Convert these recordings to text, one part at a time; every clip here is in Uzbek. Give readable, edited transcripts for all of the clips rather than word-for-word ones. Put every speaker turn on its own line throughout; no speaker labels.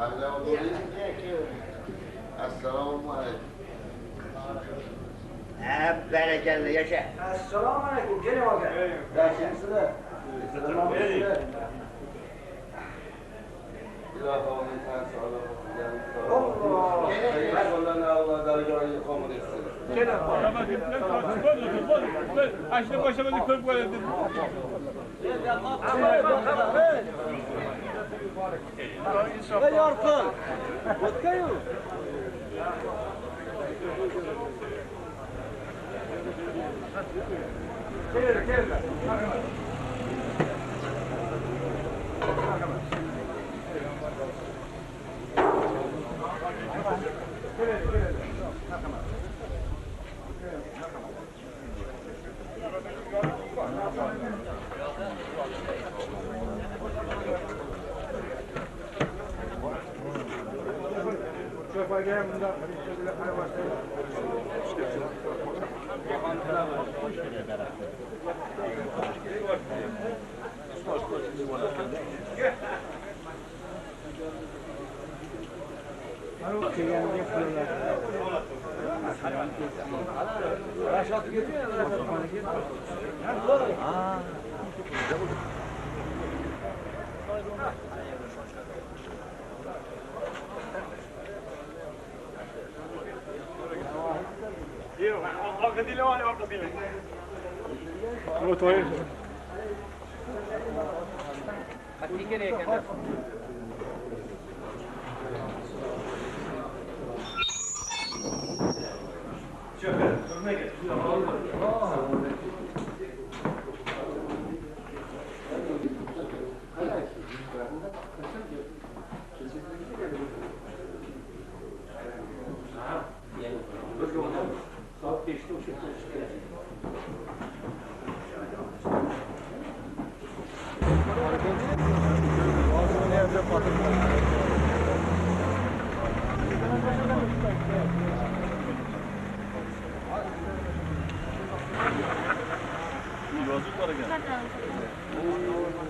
Assalomu alaykum.
Barakalla yaşa.
Assalomu alaykum. Keling aka. Yaxshisizlar? Salomingizlar.
Ilohimning ta'siri
Alloh.
Ayollarni Alloh dargohiga qabul etsin.
Keling.
Ashna boshlamani ko'rib qo'yadi.
Ey yorqin. O'tkayu. Kel.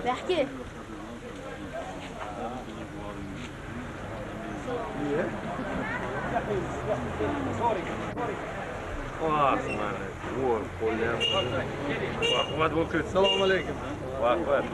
Belki.
Assalomu alaykum.
Vaqt.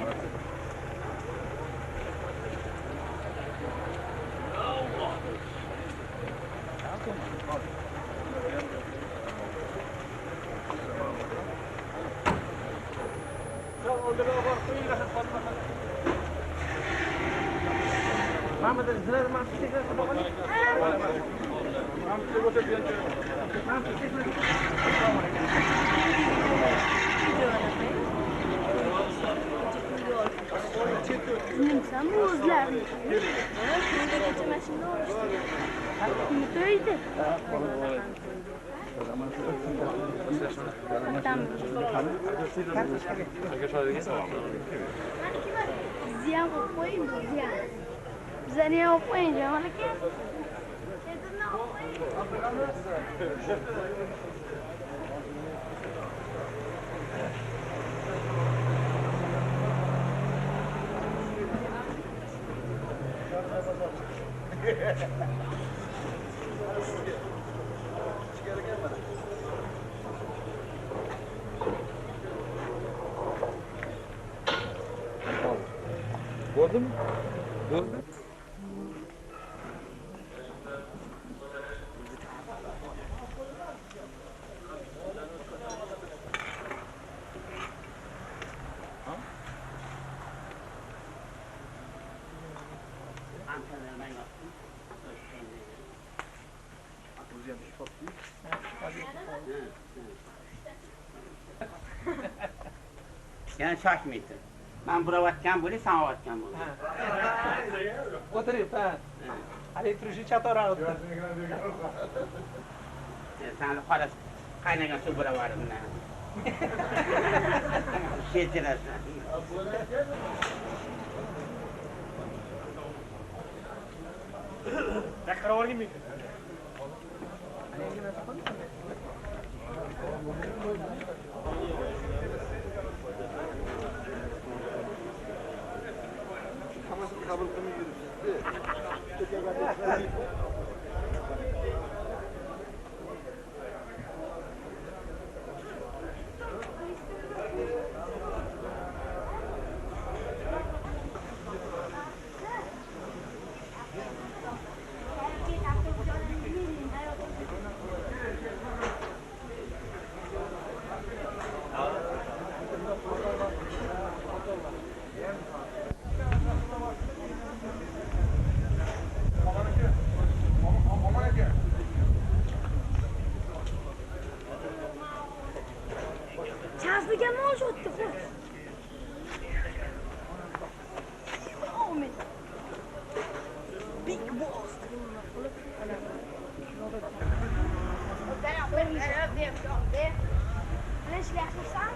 Sen bu özler. Şimdi maşında oluştu. Mütöydi. Ziyan koyayım mı? Ziyan. Bize niye okuyunca? Bana ki? Kedinle okuyayım.
Gördün mü?
Yani şaşmayısın. Ben buraya vatkan böyle, sana vatkan böyle.
Oturayım ha. Hadi turşu çatar aldı.
Sen de halas kaynagan su buraya varım ne? Şetirasın.
Tekrar var gibi.
Kabul qilmaydi.
Çazlıca mı olacaktı bu? Big boss. ليش لا حسام؟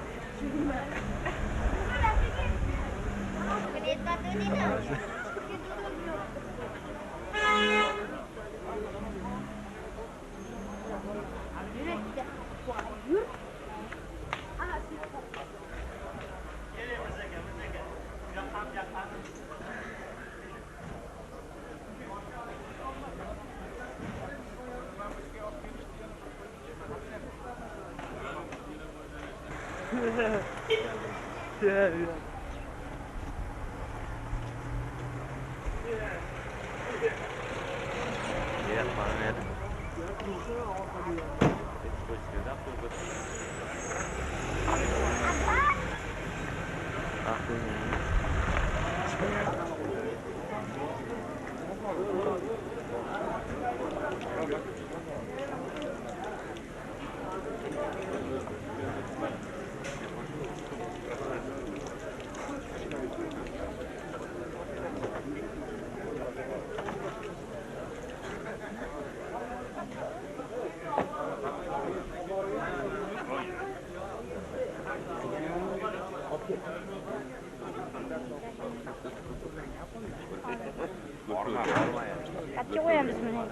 Kaçça koyarız bunu?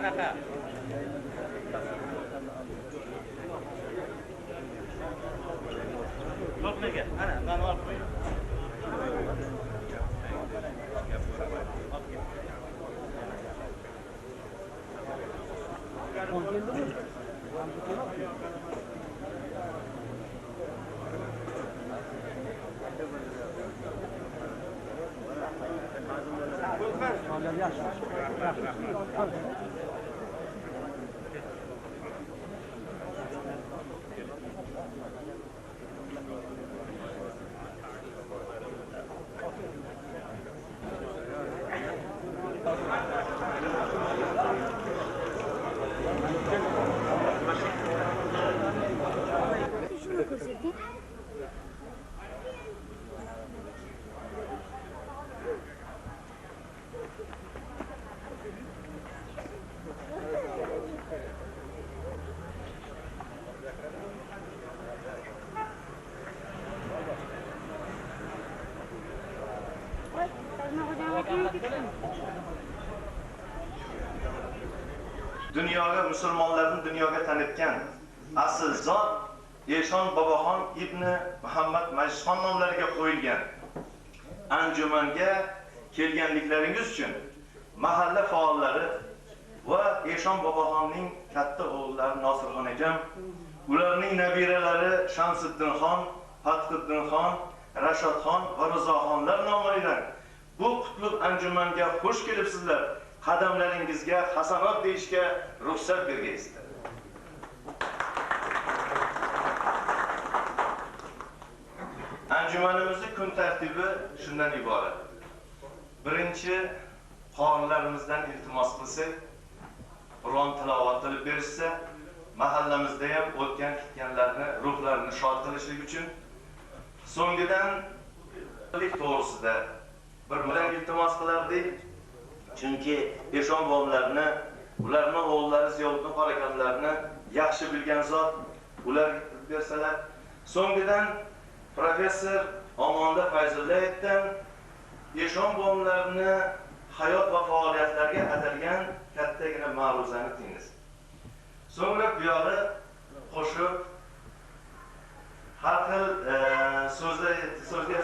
Ana kak. Bak ne gel. Ana ben var. Şunu koyayım.
Dunyoga musulmonlarni dunyoga tanitgan asl zot Eshon Boboxon ibn Muhammad Majlisxon nomlariga qo'yilgan anjumanga kelganliklaringiz uchun mahalla faollari va Eshon Boboxonning katta o'g'illari Nosirxon akam, ularning nabiralari Shamsiddinxon, Fathiddinxon, Rashadxon va Rizoxonlar nomidan bu qutlug' anjumanga xush kelibsizlar. Qadamlaringizga hasanot deyishga ruxsat bergaysizlar. Anjumanimizning kun tartibi shundan iborat. Birinchi qorilarimizdan iltimos qilsak, Qur'on tilovat qilib berishsa, mahallamizda ham o'tgan ketganlarni ruhlarini shod qilishlik uchun so'ngidan to'g'risida bir-biridan iltimos qilardik. Chunki eshon boblarni, ularning o'g'illari Ziyovuddin qorakamlarni yaxshi bilgan zot, ular bersalar. So'ngidan professor Omonda Fayzullayevdan eshon boblarni hayot va faoliyatlariga atalgan kattagina ma'ruzani tingiz. So'ngra bu yog'i qo'shib har xil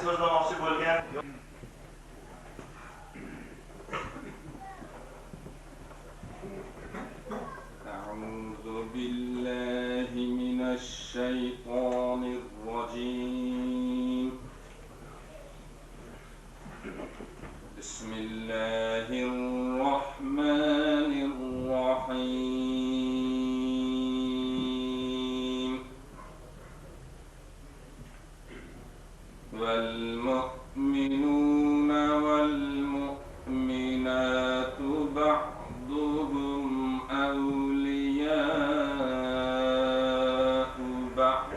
so'zlamoqchi bo'lgan
أعوذ بالله من الشيطان الرجيم بسم الله الرحمن الرحيم والمؤمنون والمؤمنات بعضهم أولياء بعض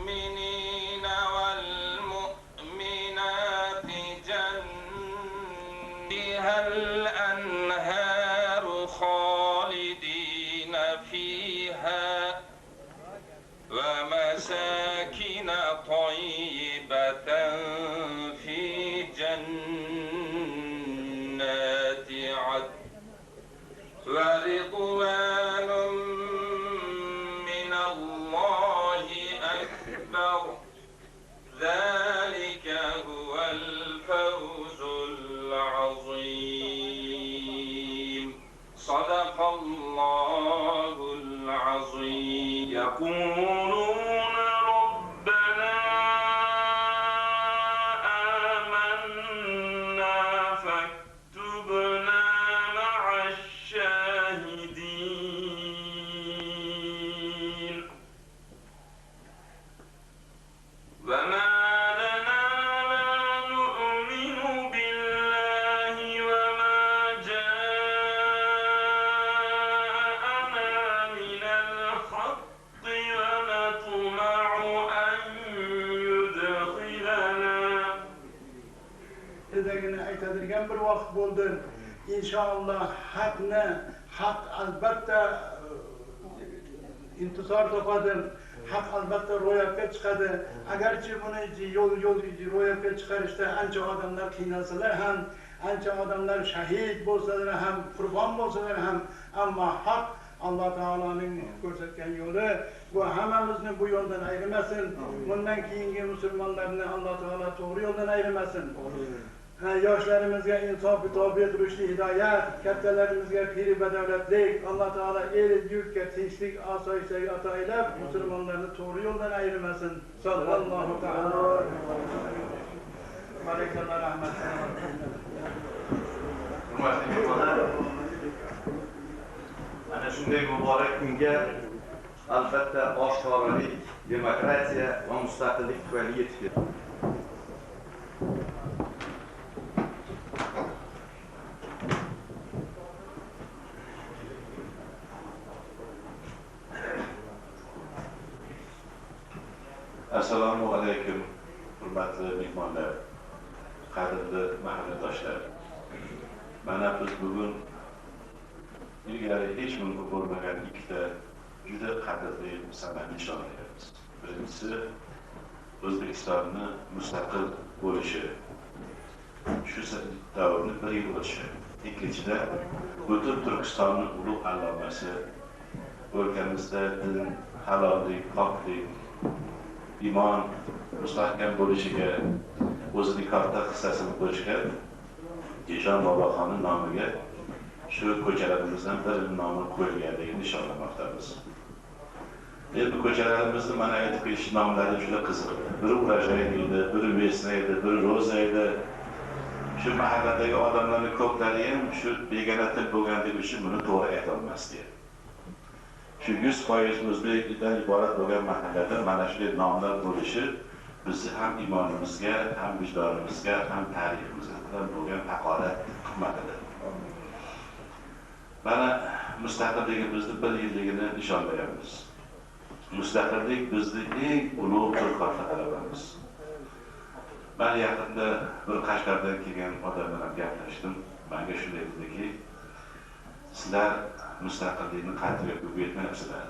المؤمنين والمؤمنات جنها الأنهار خالدين فيها ومساكن طيبة في جنات عدن ورضوان من الله أكبر ذلك هو الفوز العظيم صدق الله العظيم يقولون ربنا آمنا فاكتبنا مع الشاهدين وما لنا لا نؤمن بالله وما جاءنا من الحق ونطمع أن يدخلنا
Dedegini aytadigan bir vaqt bo'ldi. İnşallah haq albatta intizor topadi. Haq albatta ro'yobga chiqadi. Agarchi buni yo'l ro'yobga chiqarishda ancha odamlar qiynalsalar ham, ancha odamlar shahid bo'lsalar ham, qurbon bo'lsalar ham, ammo haq Alloh taoloning ko'rsatgan yo'li bu hammamizni bu yo'ldan ayirmasin. Bundan keyingi musulmonlarni Alloh taolo to'g'ri yo'ldan ayirmasin. Yoshlarimizga insof, tobiyat, rushdi, hidoyat, kattalarimizga piri badavlatlik, Alloh taolo el yurtga tinchlik, osoyishtalik ato eylab, musulmonlarni to'g'ri yo'ldan ayirmasin. Sallallohu taolo. Malakalar rahmat.
hurmatli mehmonlar, ana shunday muborak kunga albatta oshkoralik, demokratiya va mustaqillik tufayli yetib keldi.
Assalomu alaykum, hurmatli mehmonlar, qadrli mahalladoshlar. Mana biz bugun ilgari hech mumkin bo'lmagan ikkita juda qadrli sanani nishonlayapmiz. Birinchisi O'zbekistonni mustaqil bo'lishi, shu davrni bir yil o'tishi. Ikkinchida butun Turkistonning ulug' allomasi, o'lkamizda din, halollik, poklik, iymon mustahkam bo'lishiga o'zining katta hissasini qo'shgan Eshon boboxonning nomiga shu ko'chalarimizdan birining nomi qo'yilganligini nishonlamoqdamiz. Bu ko'chalarimizni mana aytib ketish nomlari juda qiziq. Biri Urajay edi, biri Vesna edi, biri Roza edi. Shu mahalladagi odamlarning ko'plari ham shu begona til bo'lganligi uchun buni to'g'ri ayta olmasdi. Shu 100% o'zbeklardan iborat bo'lgan mahallada mana shunday nomlar bo'lishi bizni ham iymonimizga, ham vijdonimizga, ham tariximizga bo'lgan haqorat qilmadilar. Mana mustaqilligimizni 1 yilligini nishonlayapmiz. Mustaqillik bizning eng ulug' bir katta talabamiz. Ben yaqinda bir Qashqardan kelgan odam bilan gaplashdim. Menga shunday dediki, sizlar mustaqillikni qadriga ko'p yetmayapsizlar.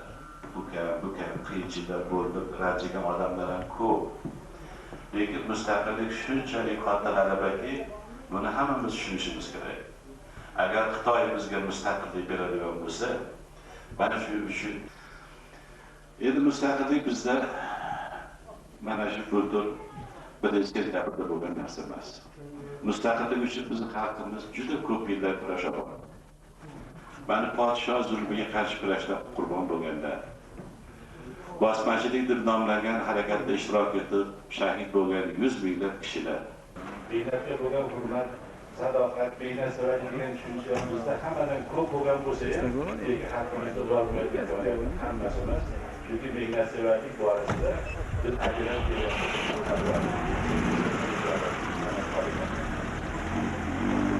Bu kabi qiyinchiliklar bo'ldi, ranjigan odamlar ham ko'p. Lekin mustaqillik shunchalik katta g'alabaki, buni hammamiz tushunishimiz kerak. Agar Xitoy bizga mustaqillik beradigan bo'lsa, mana shu uchun endi mustaqillik bizda mana shu bultur birinchi davrda bo'lgan narsa emas. Mustaqillik uchun bizning xalqimiz juda ko'p yillar kurasha oldi. Mana podshoh zulmiga qarshi kurashda qurbon bo'lganlar, bosmachilik deb nomlangan harakatda ishtirok etib shahid bo'lgan 100 minglab kishilar. Mehnatga bo'lgan hurmat, sadoqat, mehnat sevadigan tushuncha bizda hammadan ko'p bo'lgan bo'lsa ham, lekin xalqimizda bo'lmaydigan hammasi emas. Chunki mehnat sevadilik borasida biz ajrab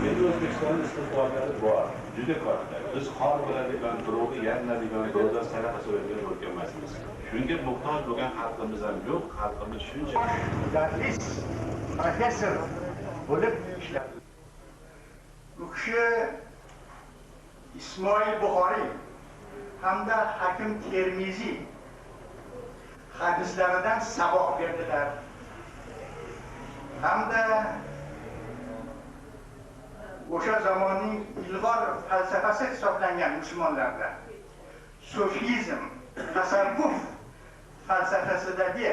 Endi O'zbekistonda istiqbollari bor, juda katta. Biz xor bo'ladigan, birovga yaniladigan, birovdan sadaqa so'raydigan bo'lgan emasmiz. Shunga muhtoj bo'lgan xalqimiz ham yo'q, xalqimiz shuncha
mudallis, professor bo'lib ishladi. U kishi Ismoil Buxoriy hamda Hakim Termiziy hadislaridan saboq berdilar. Hamda o'sha zamonning ilg'or falsafasi hisoblangan musulmonlarda sufizm, tasavvuf falsafasidagi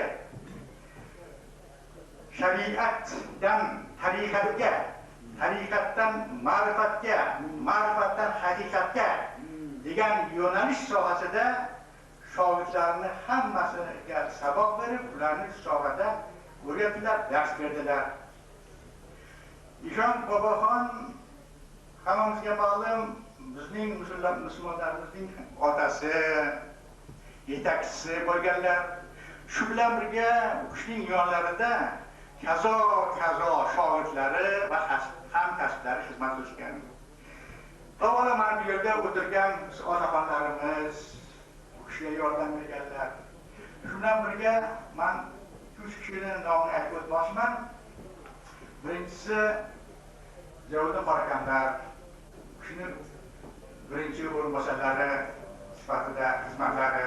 shariatdan tariqatga, tariqatdan ma'rifatga, ma'rifatdan haqiqatga degan yo'nalish sohasida shogirdlarni hammasiga saboq berib, ularni sohada o'rgatdilar, dars berdilar. Ishon Boboxon hammamizga ma'lum, bizning musulmonlarimizning otasi, yetakchisi bo'lganlar. Shu bilan birga u kishining yonlarida kazo shogirdlari va hamkasblari xizmat qilishgan. Avvalo mana bu yerda o'tirgan otaxonlarimiz u kishiga yordam berganlar. Shu bilan birga men 3 kishini nomini aytib o'tmoqchiman. Birinchisi Javod Qorakamlar, kishini birinchi o'rinbosarlari sifatida xizmatlari.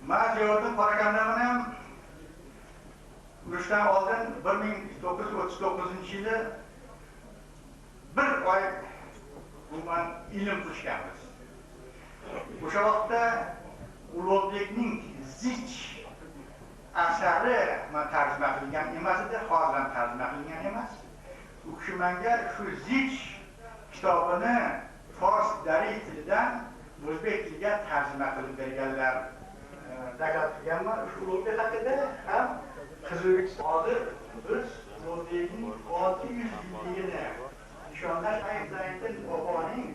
Men Javod Qorakamlarni ham urushdan oldin 1939-yili bir oy umuman ilm qilishganmiz. O'sha vaqtda Ulug'bekning Zich asari men tarjima qilingan emas edi, hozir tarjima qilingan emas. U kishi menga shu Zich kitobini fors dari tilidan o'zbek tiliga tarjima qilib berganlar. Dakat qilganman shu Ulug'bek haqida ham qiziq. Hozir biz Ulug'bekning 600 yilligini nishonlash aytayotgan boboning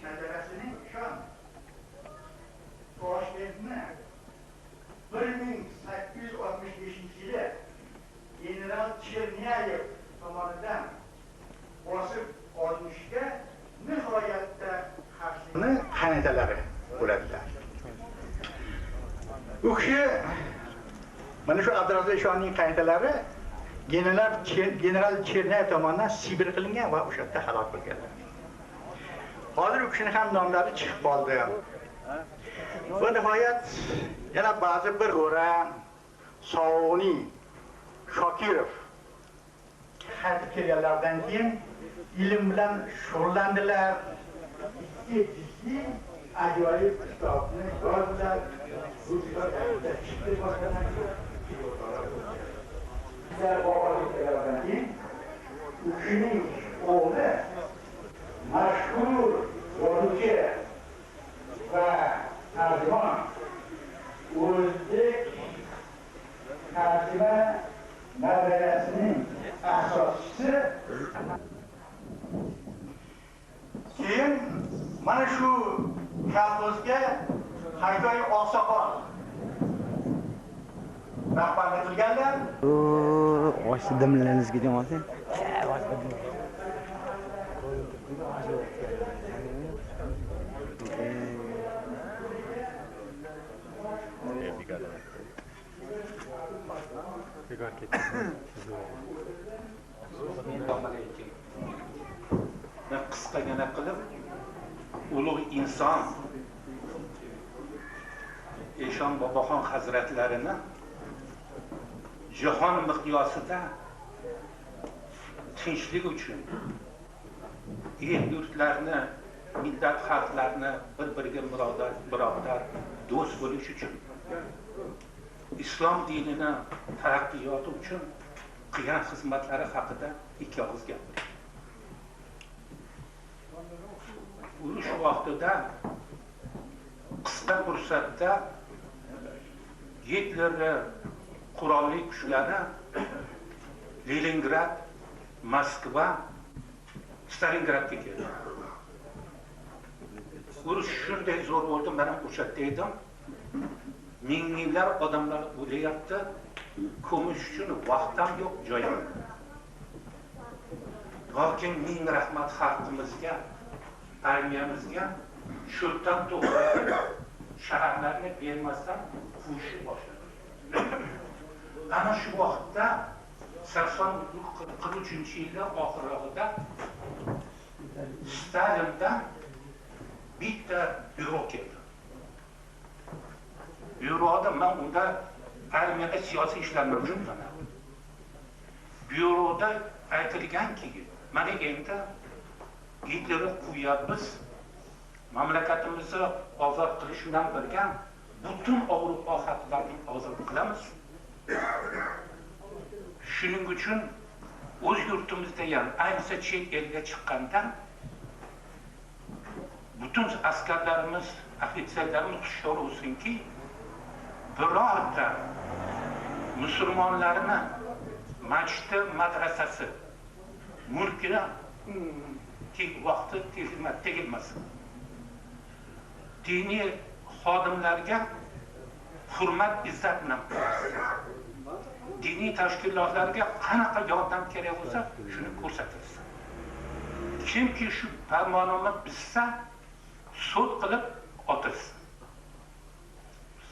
shajarasining nishon Toshkentni 1865-yili general Chernyayev tomonidan bosib olinishga nihoyatda qarshilik qanitalari bo'ladilar. U kishi mana shu Abdurazo Ishonning qanitalari general Chernayev tomonidan Sibir qilingan va o'sha yerda halok bo'lganlar. Hozir u kishining ham nomlari chiqib qoldi. Va nihoyat yana ba'zi bir o'ran Sovuni Shokirov qaytib kelganlardan keyin ilm bilan shug'ullandilar. Ikki ajoyib kitobni yozdilar. Bu kitobda chiqdi boshqadan u kishining o'g'li mashhur yozuvchi va tarjimon o'zbek tarjima nazariyasining asoschisi. Keyin mana shu kolxozga Haytoy Oqsoqol rahbarlik qilganlar.
Oshni dimlaringizga demoqchi.
Men qisqagina qilib ulug' inson Eshon Boboxon hazratlarini jahon miqyosida tinchlik uchun el yurtlarni, millat xalqlarni bir-biriga birodar, do'st bo'lish uchun, islom dinini taraqqiyoti uchun qilgan xizmatlari haqida ikki og'iz gapirdi. Urush vaqtida qisqa fursatda Hitlerning qurolli kuchlari Leningrad, Moskva, Stalingradga keldi. Urush shunday zo'r bo'ldi, men ham o'sha edim. Minglab odamlar o'lyapti, ko'mish uchun vaqt ham yo'q, joy ham. Lekin ming rahmat xalqimizga, armiyamizga shultan to'g'ri shaharlarni bermasdan quvishni boshladi. Ana shu vaqtda 1943-yillar oxirida Stalindan bitta byuro keldi. Byuroda men unda armiyada siyosiy ishlarni qilaman. Byuroda aytilganki, mana endi Hitlerni qo'yapmiz, mamlakatimizni ozod qilish bilan birga butun Avropa xalqlarini ozod qilamiz. Shuning uchun o'z yurtimizda ham, ayniqsa chet elga chiqqanda butun askarlarimiz, ofitserlarimiz hushyor bo'lsinki, birorta musulmonlarni masjidi, madrasasi, mulkini vaqti tegilmasin. Diniy xodimlarga hurmat, izzat bilan qaraysiz. Diniy tashkilotlarga qanaqa yordam kerak bo'lsa, shuni ko'rsatilsin. Kimki shu farmonini buzsa, sud qilib otilsin.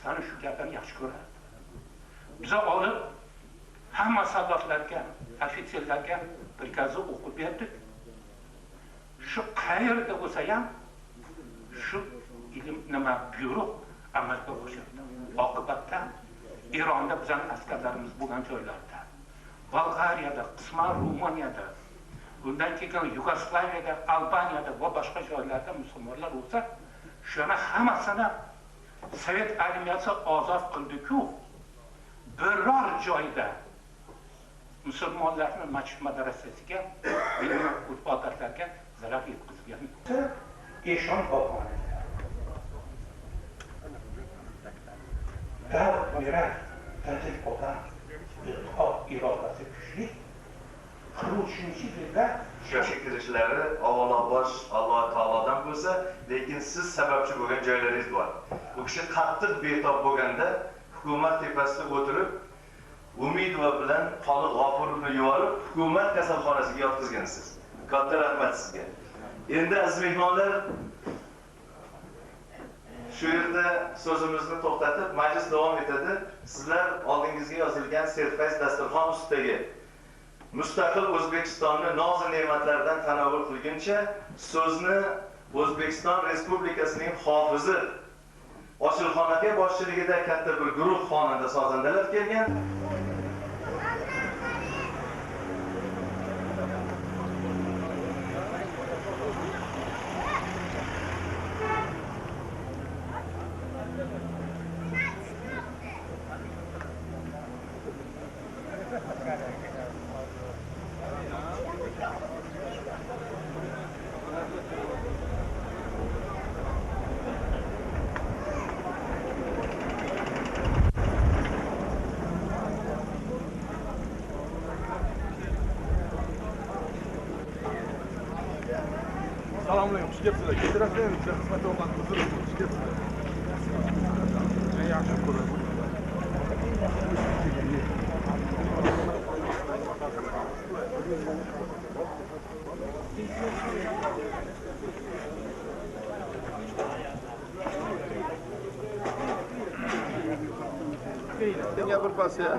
Sana shu gaplarni yaxshi ko'radi. Biz olib hamma soldatlarga, ofitserlarga prikazni o'qib berdik. Shu qayerda bo'lsa ham shu ilm nima byuro amalga oshirdi. Oqibatda Ironda bizning askarlarimiz bo'lgan joylarda, Bolgariyada, qisman Rumaniyada, bundan keyin Yugoslaviyada, Albaniyada va boshqa joylarda musulmonlar bo'lsa, shuna hammasini Sovet armiyasi ozod qildi-ku, biror joyda musulmonlarning masjid madrasasiga, diniy ibodatlarga zarar yetkazgan. Eshon Boboxon G'ayrat, tajik odam, irodasi kuchli. 43-yilda
Yoshga kirishlari avvalo Alloh taolodan bo'lsa, lekin siz sababchi bo'lgan joylaringiz bor. Bu kishi qattiq betob bo'lganda hukumat tepasida o'tirib, Umidova bilan Xoliq G'ofurovni yuborib, hukumat kasalxonasiga yotqizgansiz. Katta rahmat sizga. Endi aziz mehmonlar, shu yerda so'zimizni to'xtatib, majlis davom etadi. Sizlar oldingizga yozilgan serfayz dasturxon ustidagi mustaqil O'zbekistonni noz-ne'matlardan tanovul qilguncha so'zni O'zbekiston Respublikasining hofizi Ochilxonaga boshchiligida katta bir guruh xonanda sozandalar kelgan.
Selamünaleyküm. Hoş geldiniz. Getirasın. Bize hizmet olan huzur. Hoş geldiniz. Ne yaxshi ko'radi. menga bir pas ya.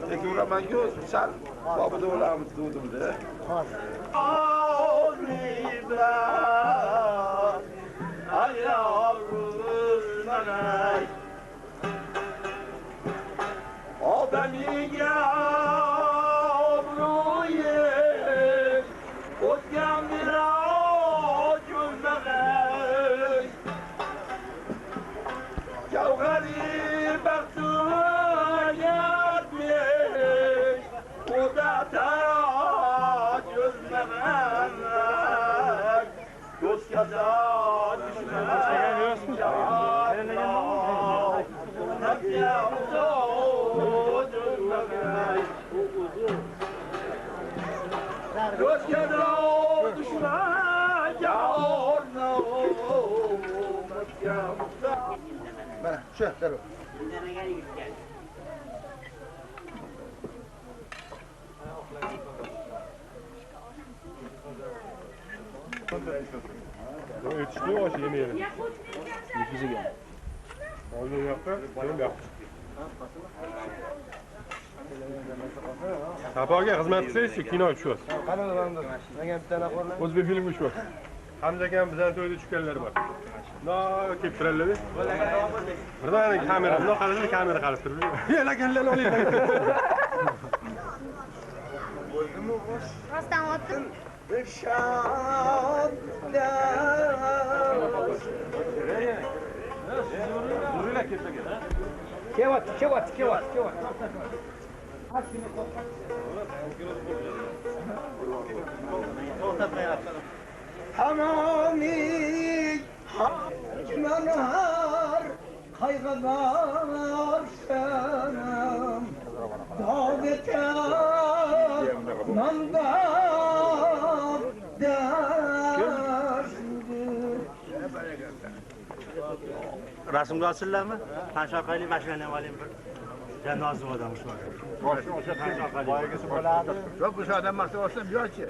Lekin uraman-ku, sal bobida o'lamiz dudimda. Ay yavrum anay. Odamiga obro'yi o'tgan miroj ko'zlag'ay. Gavhari baxtiyatmey o'dataj o'zlag'ay. Do'stga zot
Mana shu daryo.
Yetişti o şey yemeyelim.
Yüzü gel.
Orada yaptı, benim yaptı. Sapoga xizmat qilsangiz kino tushyapsiz.
Qanaqa menga bitta telefon.
O'zbek filmi tushyapsiz. Hamza akam bizdan to'yda tushganlar bor. No, kelib turadilar. Birdan kamera, no qarashda kamera qarab turibdi. Yelaganlarni oling.
Rostdan o'tdim.
Hamami hacmanar kaygılar senem daveter mandar dersindir.
Rasmga olsinlarmi? Tanshaqayli mashinani oling bir. Janozim odam shu. O'sha tanshaqayli.
Yok bu odam maqtab olsa bu yo'qchi.